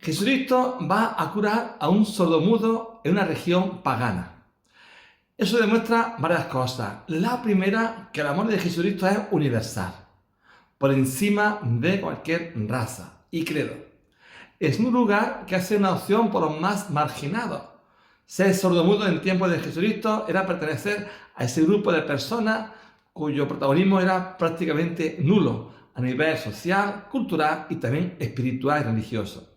Jesucristo va a curar a un sordomudo en una región pagana. Eso demuestra varias cosas. La primera, que el amor de Jesucristo es universal, por encima de cualquier raza y credo. Es un lugar que hace una opción por los más marginados. Ser sordomudo en tiempos de Jesucristo era pertenecer a ese grupo de personas cuyo protagonismo era prácticamente nulo a nivel social, cultural y también espiritual y religioso.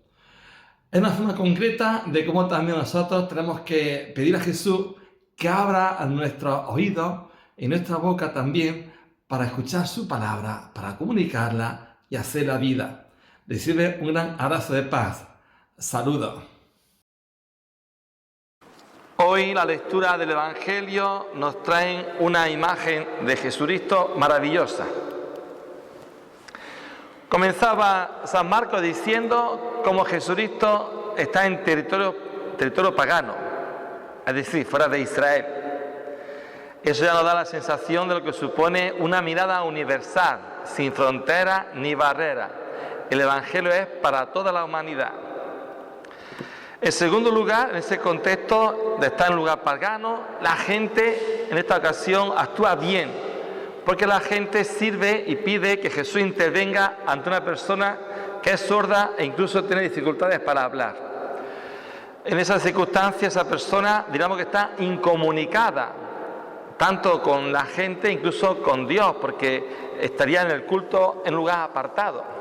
Es una forma concreta de cómo también nosotros tenemos que pedir a Jesús que abra nuestros oídos y nuestra boca también para escuchar su palabra, para comunicarla y hacer la vida. Recibe un gran abrazo de paz. Saludos. Hoy la lectura del Evangelio nos trae una imagen de Jesucristo maravillosa. Comenzaba San Marcos diciendo cómo Jesucristo está en territorio pagano, es decir, fuera de Israel. Eso ya nos da la sensación de lo que supone una mirada universal, sin fronteras ni barreras. El Evangelio es para toda la humanidad. En segundo lugar, en ese contexto de estar en un lugar pagano, la gente en esta ocasión actúa bien, porque la gente sirve y pide que Jesús intervenga ante una persona que es sorda e incluso tiene dificultades para hablar. En esas circunstancias, esa persona, digamos que está incomunicada, tanto con la gente, incluso con Dios, porque estaría en el culto en un lugar apartado.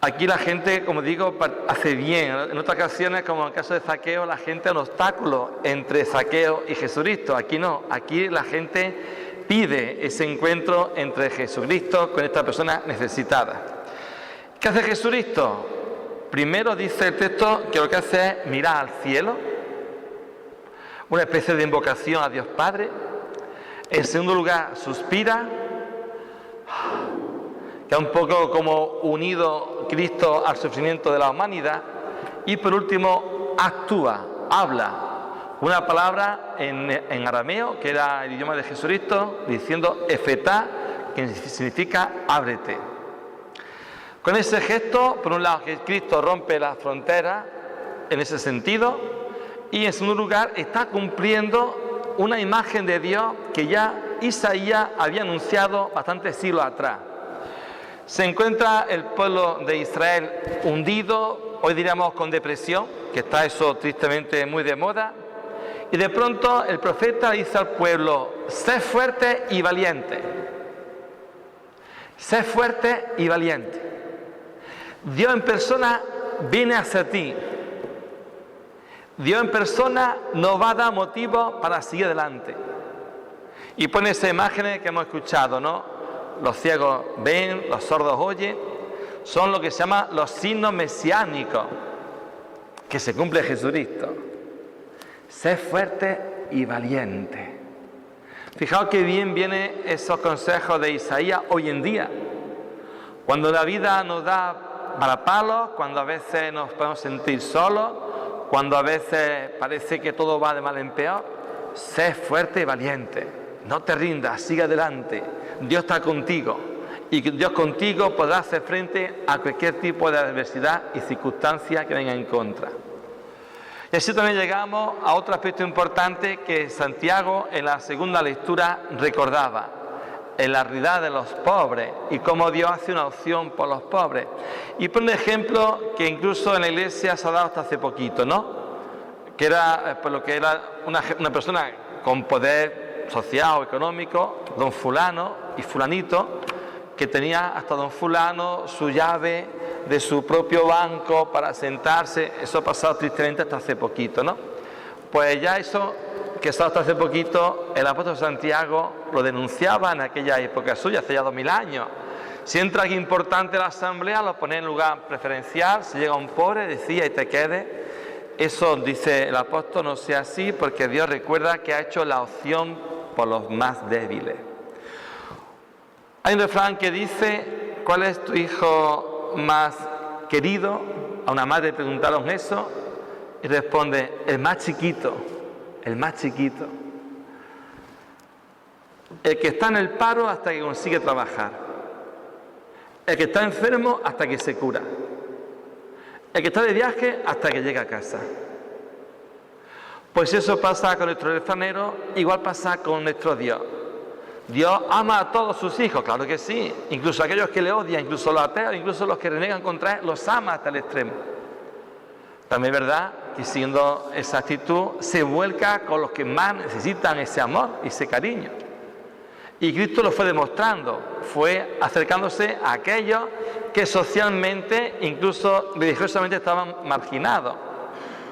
Aquí la gente, como digo, hace bien. En otras ocasiones, como en el caso de Zaqueo, la gente es un obstáculo entre Zaqueo y Jesucristo. Aquí no, aquí la gente pide ese encuentro entre Jesucristo con esta persona necesitada. ¿Qué hace Jesucristo? Primero dice el texto que lo que hace es mirar al cielo, una especie de invocación a Dios Padre. En segundo lugar, suspira, que es un poco como unido Cristo al sufrimiento de la humanidad. Y por último, actúa, habla. Una palabra en arameo, que era el idioma de Jesucristo, diciendo efetá, que significa ábrete. Con ese gesto, por un lado, que Cristo rompe las fronteras en ese sentido, y en segundo lugar, está cumpliendo una imagen de Dios que ya Isaías había anunciado bastantes siglos atrás. Se encuentra el pueblo de Israel hundido, hoy diríamos con depresión, que está eso tristemente muy de moda, y de pronto el profeta dice al pueblo: sé fuerte y valiente. Sé fuerte y valiente. Dios en persona viene hacia ti. Dios en persona nos va a dar motivos para seguir adelante. Y pone esas imágenes que hemos escuchado, ¿no? Los ciegos ven, los sordos oyen. Son lo que se llama los signos mesiánicos que se cumple Jesucristo. Sé fuerte y valiente. Fijaos que bien vienen esos consejos de Isaías hoy en día. Cuando la vida nos da parapalos, cuando a veces nos podemos sentir solos, cuando a veces parece que todo va de mal en peor, sé fuerte y valiente. No te rindas, sigue adelante. Dios está contigo. Y Dios contigo podrá hacer frente a cualquier tipo de adversidad y circunstancia que venga en contra. Y así también llegamos a otro aspecto importante que Santiago en la segunda lectura recordaba, en la realidad de los pobres y cómo Dios hace una opción por los pobres. Y pone un ejemplo que incluso en la iglesia se ha dado hasta hace poquito, ¿no? Que era por lo que era una persona con poder social o económico, don fulano y fulanito, que tenía hasta don fulano su llave de su propio banco para sentarse. Eso ha pasado tristemente hasta hace poquito, ¿no? Pues ya eso que estaba hasta hace poquito, el apóstol Santiago lo denunciaba en aquella época suya, hace ya 2000 años. Si entra alguien importante en la asamblea, lo pone en lugar preferencial. Si llega un pobre, decía, y te quede. Eso, dice el apóstol, no sea así, porque Dios recuerda que ha hecho la opción por los más débiles. Hay un refrán que dice: ¿cuál es tu hijo más querido? A una madre preguntaron eso y responde: el más chiquito, el más chiquito. El que está en el paro hasta que consigue trabajar. El que está enfermo hasta que se cura. El que está de viaje hasta que llega a casa. Pues eso pasa con nuestro refranero, igual pasa con nuestro Dios. Dios ama a todos sus hijos, claro que sí, incluso a aquellos que le odian, incluso los ateos, incluso los que renegan contra él, los ama hasta el extremo. También es verdad que siguiendo esa actitud se vuelca con los que más necesitan ese amor y ese cariño. Y Cristo lo fue demostrando, fue acercándose a aquellos que socialmente, incluso religiosamente estaban marginados.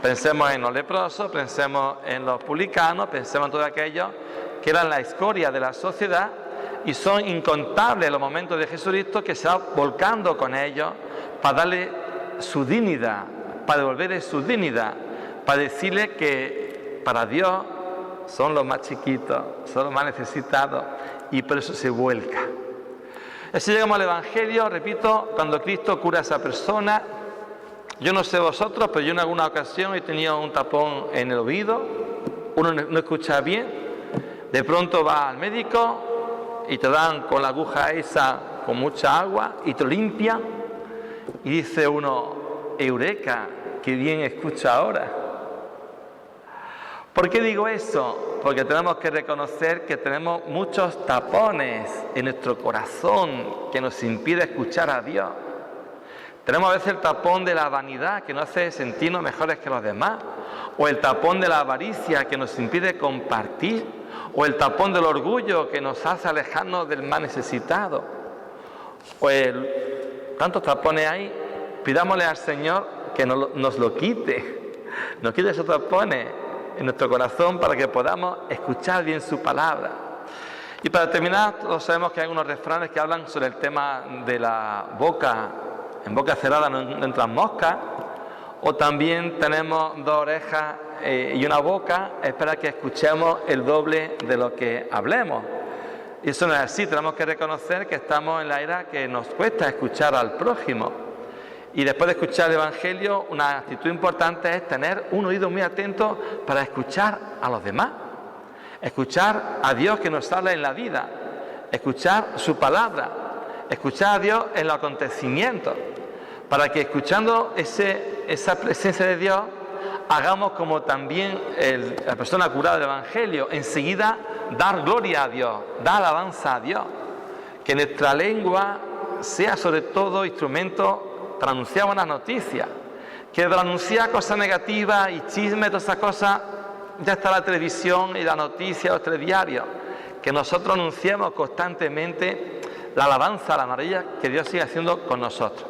Pensemos en los leprosos, pensemos en los publicanos, pensemos en todos aquellos que eran la escoria de la sociedad, y son incontables los momentos de Jesucristo que se va volcando con ellos para darle su dignidad, para devolverle su dignidad, para decirle que para Dios son los más chiquitos, son los más necesitados, y por eso se vuelca. Así llegamos al Evangelio, repito, cuando Cristo cura a esa persona. Yo no sé vosotros, pero yo en alguna ocasión he tenido un tapón en el oído, uno no escucha bien, de pronto va al médico y te dan con la aguja esa con mucha agua y te lo limpian y dice uno, eureka, qué bien escucha ahora. ¿Por qué digo eso? Porque tenemos que reconocer que tenemos muchos tapones en nuestro corazón que nos impide escuchar a Dios. Tenemos a veces el tapón de la vanidad que nos hace sentirnos mejores que los demás, o el tapón de la avaricia que nos impide compartir, o el tapón del orgullo que nos hace alejarnos del más necesitado. Pues tantos tapones hay, pidámosle al Señor que nos lo quite, nos quite esos tapones en nuestro corazón para que podamos escuchar bien su palabra. Y para terminar, todos sabemos que hay unos refranes que hablan sobre el tema de la boca. En boca cerrada no entran moscas, o también tenemos dos orejas y una boca, es para que escuchemos el doble de lo que hablemos. Y eso no es así, tenemos que reconocer que estamos en la era que nos cuesta escuchar al prójimo. Y después de escuchar el Evangelio, una actitud importante es tener un oído muy atento para escuchar a los demás, escuchar a Dios que nos habla en la vida, escuchar su palabra, escuchar a Dios en los acontecimientos, para que escuchando esa presencia de Dios hagamos como también la persona curada del Evangelio, enseguida dar gloria a Dios, dar alabanza a Dios, que nuestra lengua sea sobre todo instrumento para anunciar buenas noticias, que para anunciar cosas negativas y chismes, todas esas cosas, ya está la televisión y la noticia, los telediarios, que nosotros anunciemos constantemente la alabanza, la maravilla que Dios sigue haciendo con nosotros.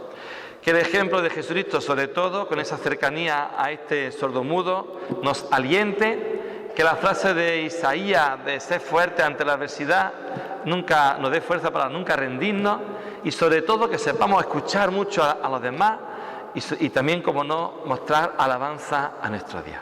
Que el ejemplo de Jesucristo, sobre todo, con esa cercanía a este sordomudo, nos aliente, que la frase de Isaías de ser fuerte ante la adversidad nunca nos dé fuerza para nunca rendirnos, y sobre todo que sepamos escuchar mucho a los demás y también, como no, mostrar alabanza a nuestro Dios.